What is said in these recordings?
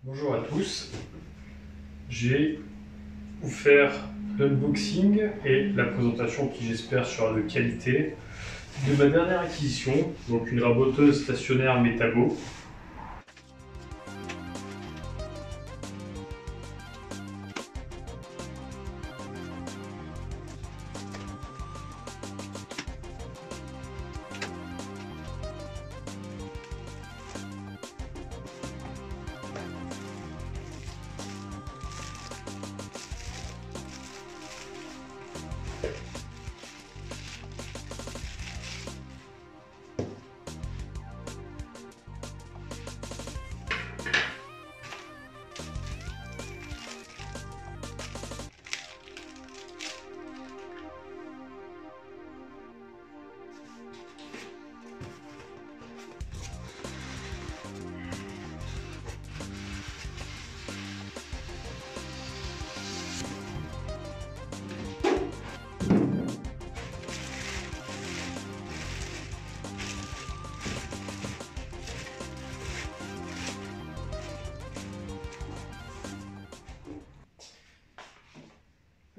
Bonjour à tous, je vais vous faire l'unboxing et la présentation qui j'espère sera de qualité de ma dernière acquisition, donc une raboteuse stationnaire Metabo.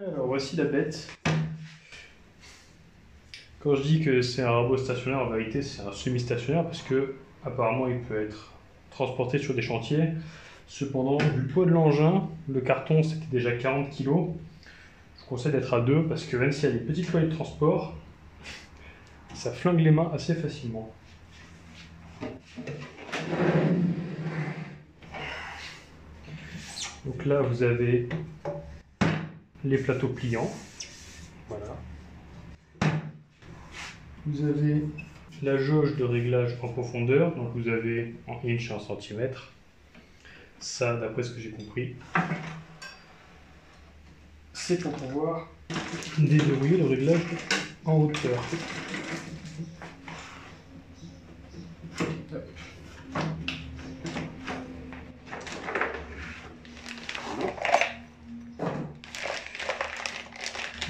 Alors voici la bête. Quand je dis que c'est un robot stationnaire, en vérité c'est un semi-stationnaire parce que apparemment il peut être transporté sur des chantiers. Cependant, du poids de l'engin, le carton c'était déjà 40 kg. Je vous conseille d'être à deux parce que même s'il y a des petites foyers de transport, ça flingue les mains assez facilement. Donc là vous avez les plateaux pliants. Voilà. Vous avez la jauge de réglage en profondeur, donc vous avez en inch et en centimètres. Ça, d'après ce que j'ai compris, c'est pour pouvoir déverrouiller le réglage en hauteur.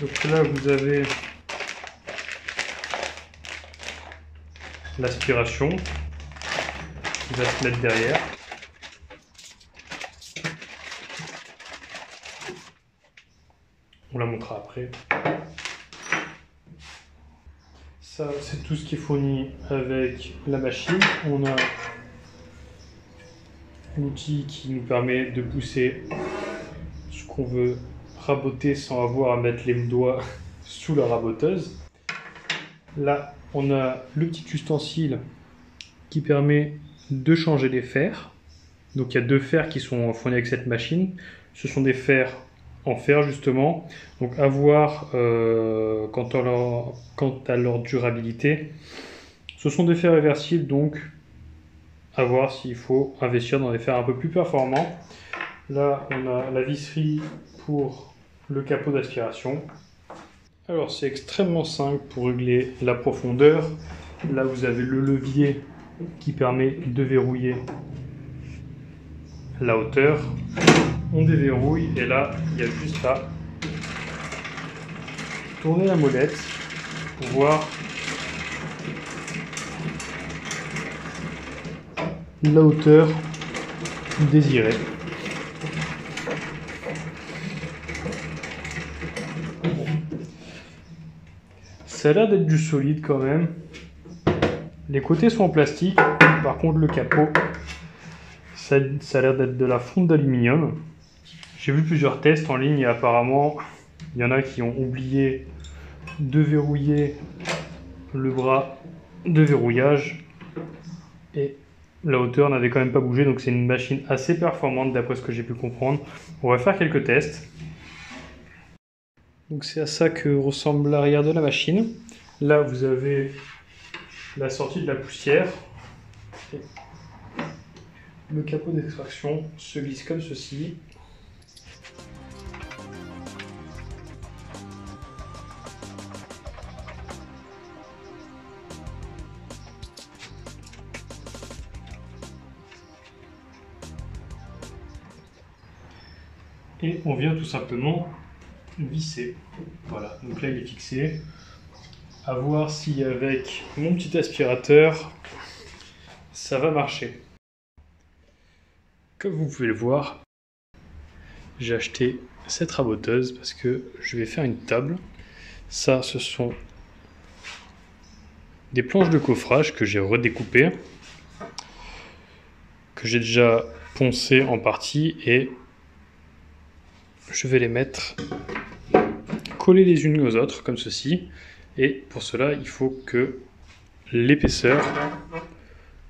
Donc là, vous avez l'aspiration qui va se mettre derrière. On la montrera après. Ça, c'est tout ce qui est fourni avec la machine. On a l'outil qui nous permet de pousser ce qu'on veut raboter sans avoir à mettre les doigts sous la raboteuse. Là, on a le petit ustensile qui permet de changer les fers. Donc il y a deux fers qui sont fournis avec cette machine. Ce sont des fers en fer justement. Donc à voir quant à leur durabilité. Ce sont des fers réversibles, donc à voir s'il faut investir dans des fers un peu plus performants. Là, on a la visserie pour le capot d'aspiration. Alors c'est extrêmement simple pour régler la profondeur. Là vous avez le levier qui permet de verrouiller la hauteur. On déverrouille et là il y a juste à tourner la molette pour voir la hauteur désirée. Ça a l'air d'être du solide quand même. Les côtés sont en plastique. Par contre, le capot, ça a l'air d'être de la fonte d'aluminium. J'ai vu plusieurs tests en ligne et apparemment, il y en a qui ont oublié de verrouiller le bras de verrouillage. Et la hauteur n'avait quand même pas bougé. Donc c'est une machine assez performante d'après ce que j'ai pu comprendre. On va faire quelques tests. Donc c'est à ça que ressemble l'arrière de la machine. Là vous avez la sortie de la poussière. Et le capot d'extraction se glisse comme ceci. Et on vient tout simplement visser. Voilà, donc là il est fixé. À voir si avec mon petit aspirateur ça va marcher. Comme vous pouvez le voir, j'ai acheté cette raboteuse parce que je vais faire une table. Ça, ce sont des planches de coffrage que j'ai redécoupées, que j'ai déjà poncées en partie et je vais les mettre collées les unes aux autres comme ceci. Et pour cela, il faut que l'épaisseur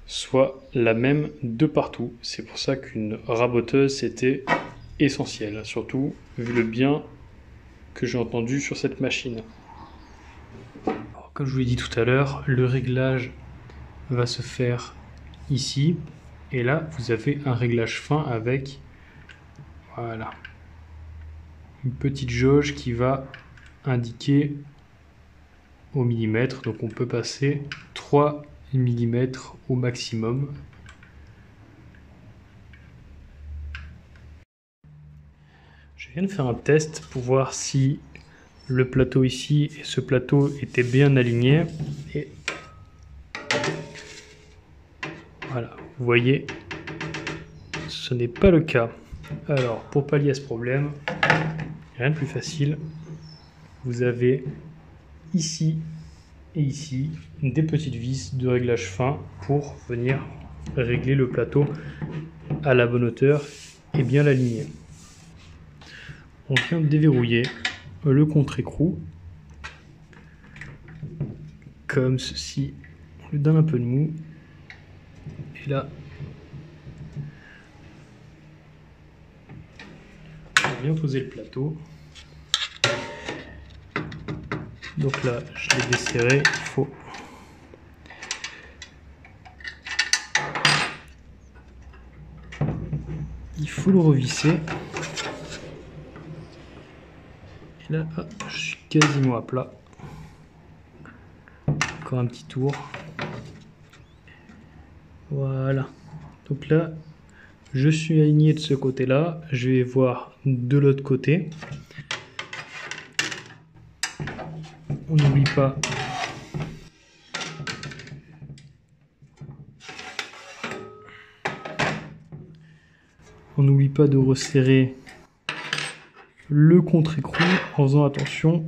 soit la même de partout. C'est pour ça qu'une raboteuse, c'était essentiel, surtout vu le bien que j'ai entendu sur cette machine. Alors, comme je vous l'ai dit tout à l'heure, le réglage va se faire ici. Et là, vous avez un réglage fin avec, voilà, une petite jauge qui va indiquer au millimètre. Donc on peut passer 3 mm au maximum. Je viens de faire un test pour voir si le plateau ici et ce plateau étaient bien alignés. Et voilà, vous voyez, ce n'est pas le cas. Alors, pour pallier à ce problème, rien de plus facile. Vous avez ici et ici des petites vis de réglage fin pour venir régler le plateau à la bonne hauteur et bien l'aligner. On vient de déverrouiller le contre-écrou comme ceci. On lui donne un peu de mou et là on vient poser le plateau. Donc là je l'ai desserré, il faut le revisser. Et là, je suis quasiment à plat. Encore un petit tour. Voilà. Donc là, je suis aligné de ce côté-là. Je vais voir de l'autre côté. On n'oublie pas de resserrer le contre-écrou en faisant attention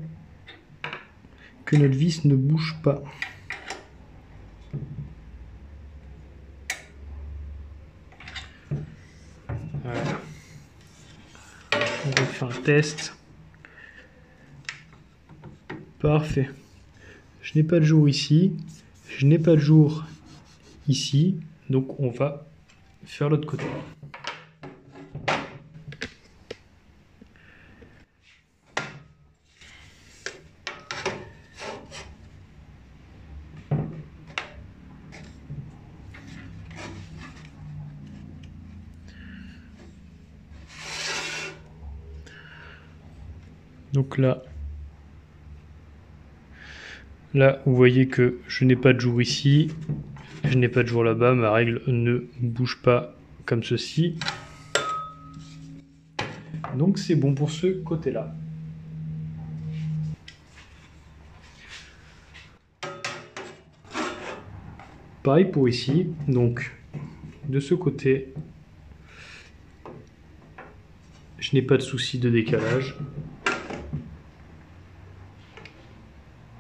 que notre vis ne bouge pas. Voilà. On refait un test. Parfait. Je n'ai pas de jour ici. Je n'ai pas de jour ici. Donc on va faire l'autre côté. Donc là, vous voyez que je n'ai pas de jour ici, je n'ai pas de jour là-bas, ma règle ne bouge pas comme ceci. Donc c'est bon pour ce côté-là. Pareil pour ici, donc de ce côté, je n'ai pas de souci de décalage.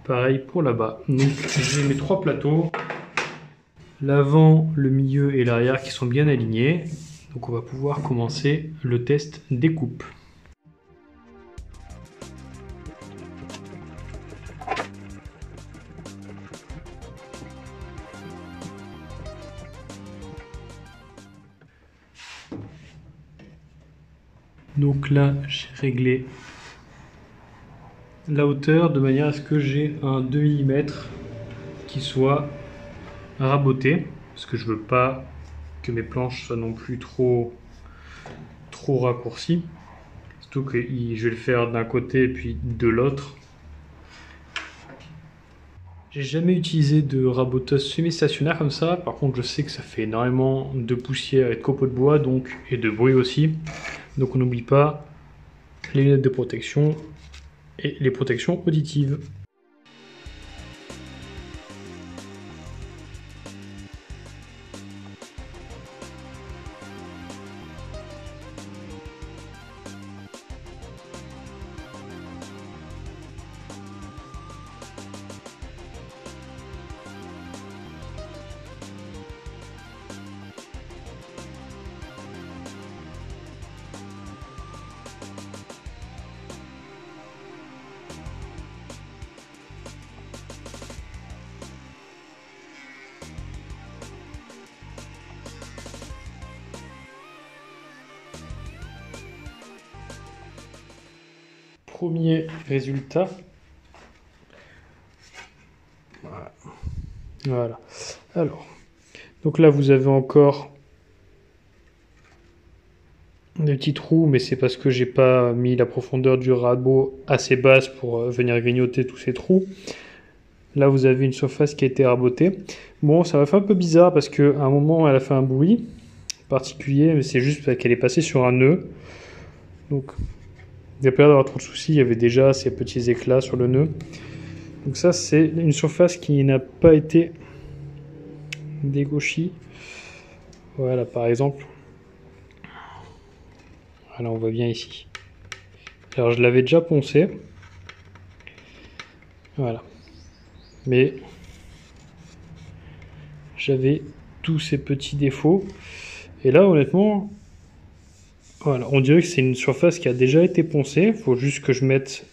Pareil pour là-bas. Donc j'ai mes 3 plateaux, l'avant, le milieu et l'arrière qui sont bien alignés. Donc on va pouvoir commencer le test découpe. Donc là, j'ai réglé la hauteur de manière à ce que j'ai un 2 mm qui soit raboté, parce que je veux pas que mes planches soient non plus trop raccourcies, surtout que je vais le faire d'un côté et puis de l'autre. J'ai jamais utilisé de raboteuse semi-stationnaire comme ça, par contre je sais que ça fait énormément de poussière et de copeaux de bois et de bruit aussi, donc on n'oublie pas les lunettes de protection et les protections auditives. premier résultat. Voilà. Alors, donc là vous avez encore des petits trous, mais c'est parce que j'ai pas mis la profondeur du rabot assez basse pour venir grignoter tous ces trous. Là vous avez une surface qui a été rabotée. Bon, ça m'a fait un peu bizarre parce qu'à un moment elle a fait un bruit particulier, mais c'est juste parce qu'elle est passée sur un nœud. Donc il n'y a pas l'air d'avoir trop de soucis, il y avait déjà ces petits éclats sur le nœud. Donc ça c'est une surface qui n'a pas été dégauchie. Voilà par exemple. Voilà, on voit bien ici. Alors je l'avais déjà poncé. Voilà. Mais j'avais tous ces petits défauts. Et là honnêtement, voilà, on dirait que c'est une surface qui a déjà été poncée. Il faut juste que je mette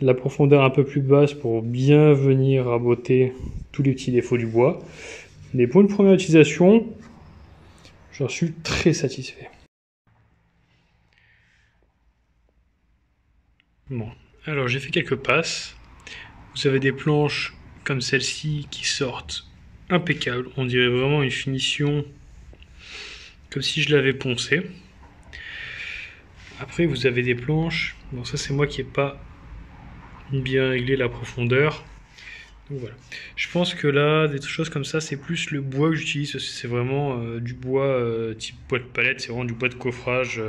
la profondeur un peu plus basse pour bien venir raboter tous les petits défauts du bois. Mais pour une première utilisation, j'en suis très satisfait. Bon, alors j'ai fait quelques passes. Vous avez des planches comme celle-ci qui sortent impeccables. On dirait vraiment une finition comme si je l'avais poncé. Après, vous avez des planches. Bon, ça c'est moi qui n'ai pas bien réglé la profondeur. Donc voilà. Je pense que là, des choses comme ça, c'est plus le bois que j'utilise. C'est vraiment du bois type bois de palette. C'est vraiment du bois de coffrage.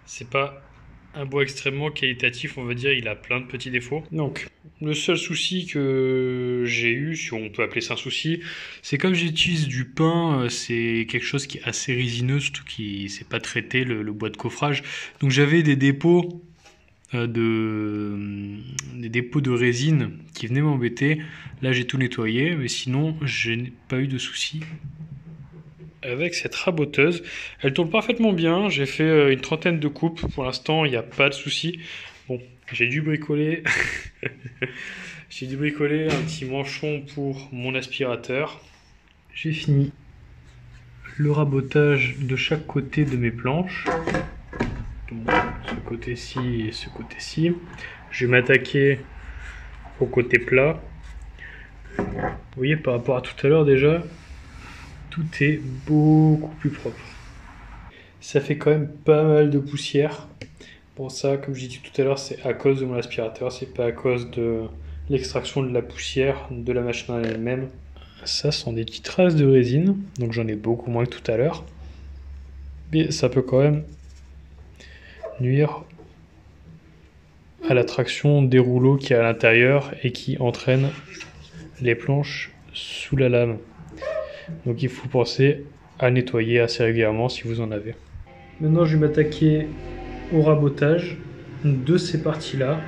C'est pas un bois extrêmement qualitatif, on va dire. Il a plein de petits défauts. Donc, le seul souci que j'ai eu, si on peut appeler ça un souci, c'est comme j'utilise du pin, c'est quelque chose qui est assez résineux, surtout qui c'est pas traité le bois de coffrage. Donc j'avais des dépôts de résine qui venaient m'embêter. Là j'ai tout nettoyé, mais sinon je n'ai pas eu de soucis avec cette raboteuse. Elle tourne parfaitement bien. J'ai fait une trentaine de coupes. Pour l'instant il n'y a pas de soucis. Bon, j'ai dû bricoler j'ai dû bricoler un petit manchon pour mon aspirateur. J'ai fini le rabotage de chaque côté de mes planches. Donc, ce côté-ci et ce côté-ci. Je vais m'attaquer au côté plat. Vous voyez, par rapport à tout à l'heure déjà, tout est beaucoup plus propre. Ça fait quand même pas mal de poussière. Bon, ça, comme j'ai dit tout à l'heure, c'est à cause de mon aspirateur, c'est pas à cause de l'extraction de la poussière de la machine en elle-même. Ça sont des petites traces de résine, donc j'en ai beaucoup moins que tout à l'heure. Mais ça peut quand même nuire à la traction des rouleaux qui est à l'intérieur et qui entraîne les planches sous la lame. Donc il faut penser à nettoyer assez régulièrement si vous en avez. Maintenant je vais m'attaquer au rabotage de ces parties-là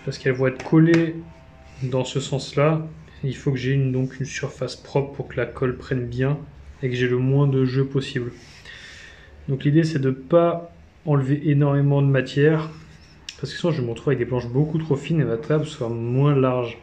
parce qu'elles vont être collées dans ce sens-là. Il faut que j'ai donc une surface propre pour que la colle prenne bien et que j'ai le moins de jeu possible. Donc l'idée c'est de ne pas enlever énormément de matière parce que sinon je me retrouve avec des planches beaucoup trop fines et ma table soit moins large.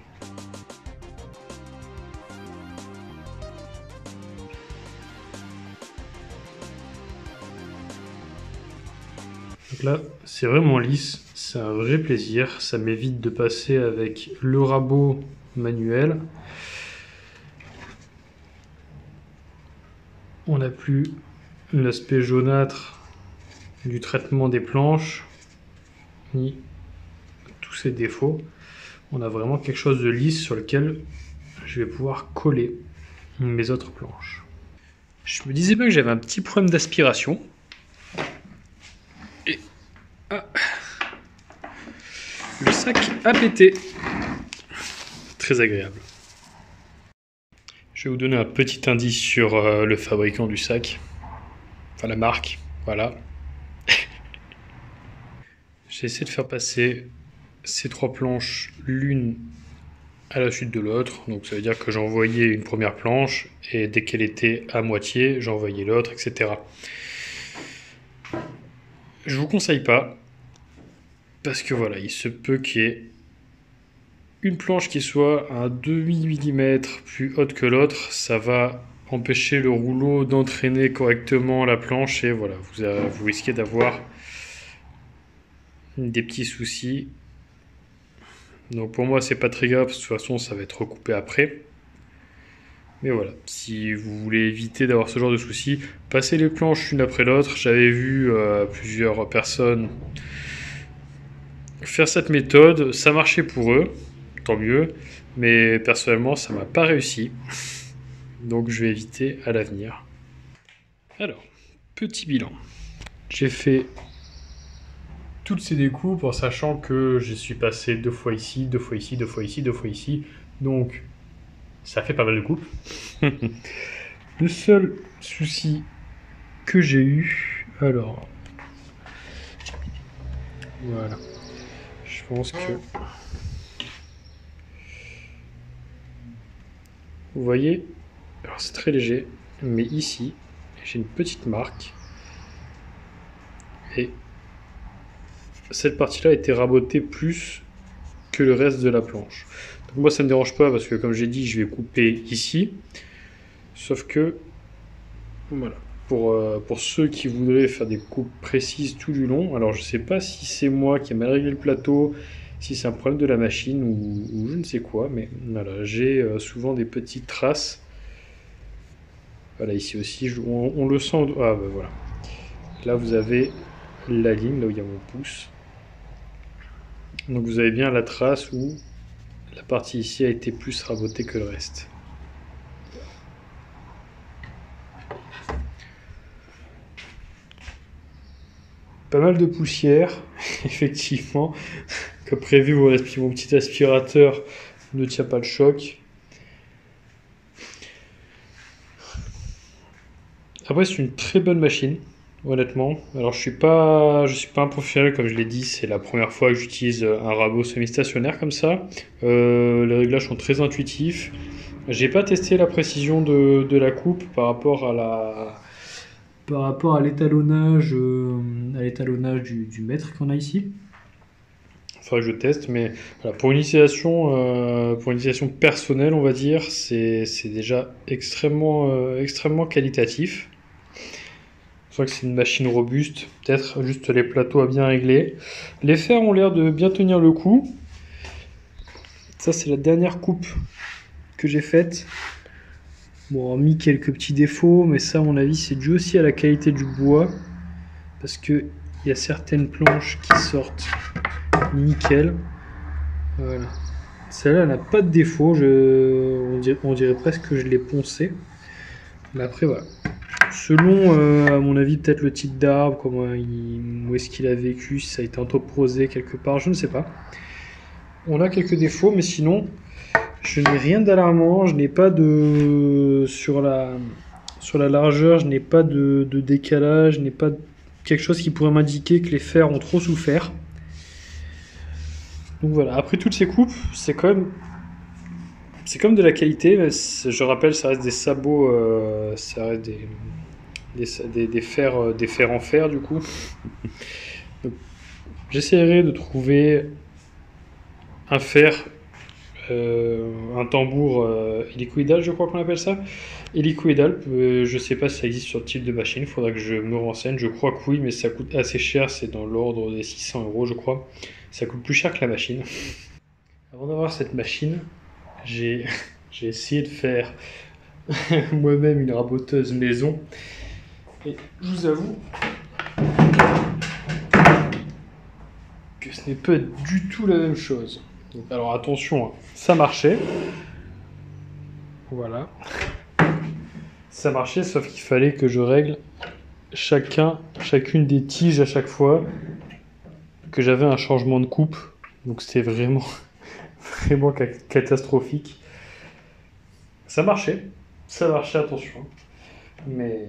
Donc là c'est vraiment lisse, c'est un vrai plaisir, ça m'évite de passer avec le rabot manuel. On n'a plus l'aspect jaunâtre du traitement des planches, ni tous ces défauts. On a vraiment quelque chose de lisse sur lequel je vais pouvoir coller mes autres planches. Je me disais bien que j'avais un petit problème d'aspiration. Et le sac a pété. Très agréable. Je vais vous donner un petit indice sur le fabricant du sac. Enfin la marque, voilà. J'ai essayé de faire passer ces trois planches l'une à la suite de l'autre. Donc ça veut dire que j'envoyais une première planche et dès qu'elle était à moitié, j'envoyais l'autre, etc. Je vous conseille pas parce que voilà, il se peut qu'il y ait une planche qui soit à 1,5 mm plus haute que l'autre. Ça va empêcher le rouleau d'entraîner correctement la planche et voilà, vous risquez d'avoir des petits soucis. Donc pour moi c'est pas très grave, parce que de toute façon ça va être recoupé après. Mais voilà, si vous voulez éviter d'avoir ce genre de soucis, passez les planches une après l'autre. J'avais vu plusieurs personnes faire cette méthode, ça marchait pour eux, tant mieux, mais personnellement ça m'a pas réussi. Donc je vais éviter à l'avenir. Alors, petit bilan. J'ai fait toutes ces découpes en sachant que je suis passé 2 fois ici, 2 fois ici, 2 fois ici, 2 fois ici. Donc ça fait pas mal de coupes. Le seul souci que j'ai eu, alors voilà, je pense que vous voyez, alors c'est très léger, mais ici j'ai une petite marque et cette partie-là a été rabotée plus que le reste de la planche. Donc moi ça me dérange pas parce que comme j'ai dit je vais couper ici, sauf que voilà, pour ceux qui voudraient faire des coupes précises tout du long, alors je sais pas si c'est moi qui ai mal réglé le plateau, si c'est un problème de la machine ou je ne sais quoi, mais voilà, j'ai souvent des petites traces. Voilà, ici aussi on le sent, ah bah voilà, là vous avez la ligne, là où il y a mon pouce. Donc vous avez bien la trace où la partie ici a été plus rabotée que le reste. Pas mal de poussière, effectivement. Comme prévu, mon petit aspirateur ne tient pas le choc. Après, c'est une très bonne machine, honnêtement. Alors, je suis pas un professionnel, comme je l'ai dit. C'est la première fois que j'utilise un rabot semi-stationnaire comme ça. Les réglages sont très intuitifs. J'ai pas testé la précision de la coupe par rapport à l'étalonnage du mètre qu'on a ici. Il faudrait que je teste, mais voilà, pour une utilisation personnelle, on va dire, c'est déjà extrêmement qualitatif. Je crois que c'est une machine robuste, peut-être juste les plateaux à bien régler. Les fers ont l'air de bien tenir le coup. Ça, c'est la dernière coupe que j'ai faite. Bon, hormis quelques petits défauts, mais ça, à mon avis, c'est dû aussi à la qualité du bois. Parce qu'il y a certaines planches qui sortent nickel. Voilà. Celle-là, elle n'a pas de défaut. On dirait presque que je l'ai poncée. Mais après, voilà. Selon, à mon avis, peut-être le type d'arbre, où est-ce qu'il a vécu, si ça a été entreposé quelque part, je ne sais pas. On a quelques défauts, mais sinon, je n'ai rien d'alarmant. Je n'ai pas de... Sur la largeur, je n'ai pas de décalage, je n'ai pas quelque chose qui pourrait m'indiquer que les fers ont trop souffert. Donc voilà, après toutes ces coupes, c'est quand même de la qualité. Mais je rappelle, ça reste des sabots, ça reste des fers en fer du coup. J'essaierai de trouver un fer, un tambour hélicoïdal, je crois qu'on appelle ça. Hélicoïdal, je sais pas si ça existe sur le type de machine, il faudra que je me renseigne. Je crois que oui, mais ça coûte assez cher, c'est dans l'ordre des 600 € je crois. Ça coûte plus cher que la machine. Avant d'avoir cette machine, j'ai essayé de faire moi-même une raboteuse maison. Et je vous avoue que ce n'est pas du tout la même chose. Donc, alors attention, hein, ça marchait. Voilà. Ça marchait, sauf qu'il fallait que je règle chacune des tiges à chaque fois que j'avais un changement de coupe. Donc c'était vraiment catastrophique. Ça marchait, attention. Mais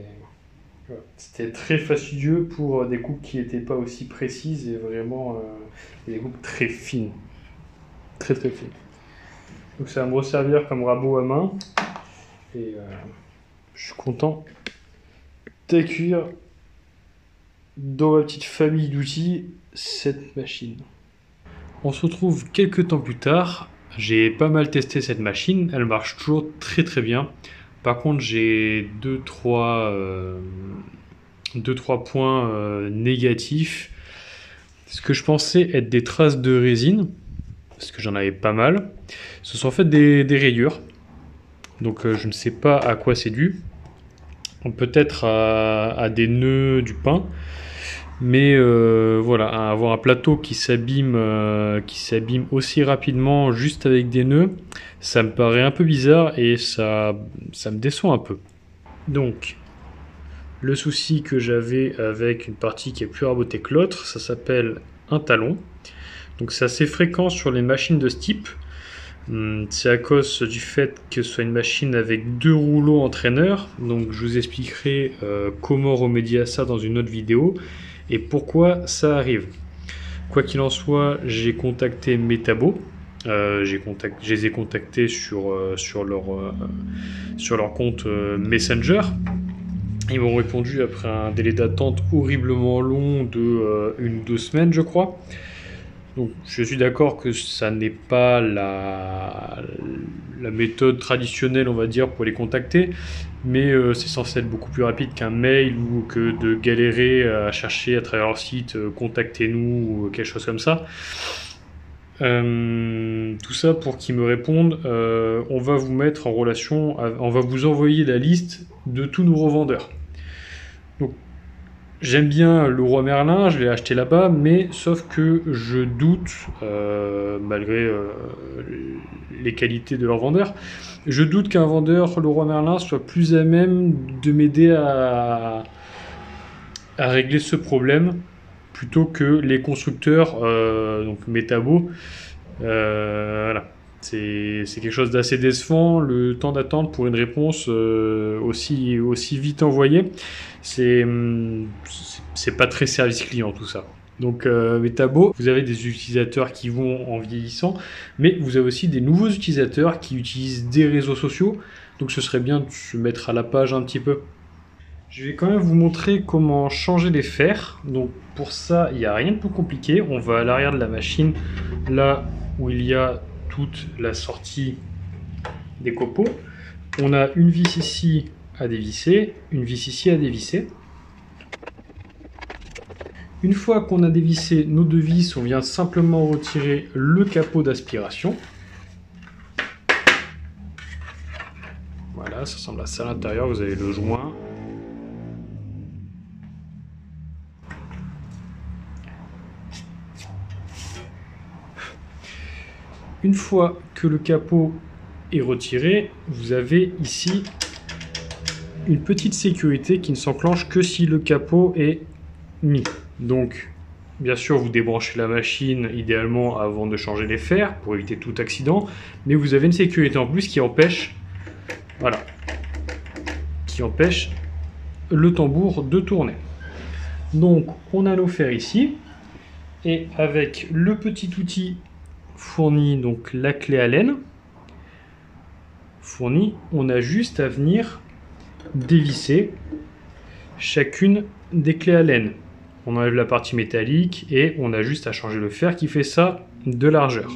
voilà, c'était très fastidieux pour des coupes qui n'étaient pas aussi précises et vraiment des coupes très fines. Très fines. Donc ça va me resservir comme rabot à main. Et je suis content d'accueillir dans ma petite famille d'outils cette machine. On se retrouve quelques temps plus tard. J'ai pas mal testé cette machine, elle marche toujours très bien. Par contre, j'ai deux, trois points négatifs. Ce que je pensais être des traces de résine, parce que j'en avais pas mal, ce sont en fait des rayures. Donc je ne sais pas à quoi c'est dû. Peut-être à des nœuds du pain. Mais voilà, avoir un plateau qui s'abîme aussi rapidement juste avec des nœuds, ça me paraît un peu bizarre et ça me déçoit un peu. Donc, le souci que j'avais avec une partie qui est plus rabotée que l'autre, ça s'appelle un talon. Donc c'est assez fréquent sur les machines de ce type. C'est à cause du fait que ce soit une machine avec 2 rouleaux entraîneurs. Donc je vous expliquerai comment remédier à ça dans une autre vidéo et pourquoi ça arrive. Quoi qu'il en soit, j'ai contacté Metabo. Je les ai contactés sur leur compte Messenger. Ils m'ont répondu après un délai d'attente horriblement long de 1 ou 2 semaines, je crois. Donc je suis d'accord que ça n'est pas la méthode traditionnelle, on va dire, pour les contacter, mais c'est censé être beaucoup plus rapide qu'un mail ou que de galérer à chercher à travers leur site contactez-nous ou quelque chose comme ça. Tout ça pour qu'ils me répondent on va vous mettre en relation, on va vous envoyer la liste de tous nos revendeurs. Donc j'aime bien Leroy Merlin, je l'ai acheté là-bas, mais sauf que je doute, malgré les qualités de leur vendeur, je doute qu'un vendeur Leroy Merlin soit plus à même de m'aider à régler ce problème plutôt que les constructeurs, donc Metabo. Voilà. C'est quelque chose d'assez décevant, le temps d'attente pour une réponse aussi vite envoyée. C'est pas très service client tout ça. Donc Metabo, vous avez des utilisateurs qui vont en vieillissant, mais vous avez aussi des nouveaux utilisateurs qui utilisent des réseaux sociaux. Donc ce serait bien de se mettre à la page un petit peu. Je vais quand même vous montrer comment changer les fers. Donc pour ça, il n'y a rien de plus compliqué. On va à l'arrière de la machine, là où il y a toute la sortie des copeaux. On a une vis ici à dévisser, une vis ici à dévisser. Une fois qu'on a dévissé nos 2 vis, on vient simplement retirer le capot d'aspiration. Voilà, ça ressemble à ça à l'intérieur, vous avez le joint. Une fois que le capot est retiré, vous avez ici une petite sécurité qui ne s'enclenche que si le capot est mis. Donc, bien sûr, vous débranchez la machine idéalement avant de changer les fers pour éviter tout accident, mais vous avez une sécurité en plus qui empêche, voilà, qui empêche le tambour de tourner. Donc, on a nos fers ici, et avec le petit outil fourni, donc la clé Allen fournie, on a juste à venir dévisser chacune des clés Allen. On enlève la partie métallique et on a juste à changer le fer qui fait ça de largeur.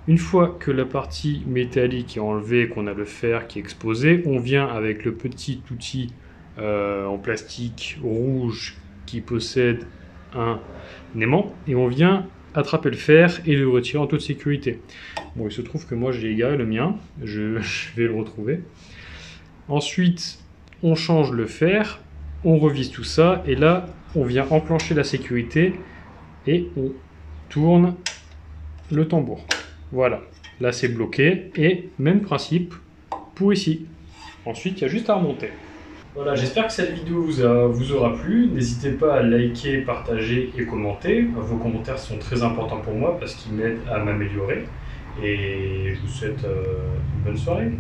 Une fois que la partie métallique est enlevée, qu'on a le fer qui est exposé, on vient avec le petit outil en plastique rouge qui possède un aimant et on vient attraper le fer et le retirer en toute sécurité. Bon, il se trouve que moi j'ai égaré le mien, je vais le retrouver. Ensuite, on change le fer, on revise tout ça et là, on vient enclencher la sécurité et on tourne le tambour. Voilà, là c'est bloqué et même principe pour ici. Ensuite, il y a juste à remonter. Voilà, j'espère que cette vidéo vous aura plu. N'hésitez pas à liker, partager et commenter. Vos commentaires sont très importants pour moi parce qu'ils m'aident à m'améliorer. Et je vous souhaite une bonne soirée.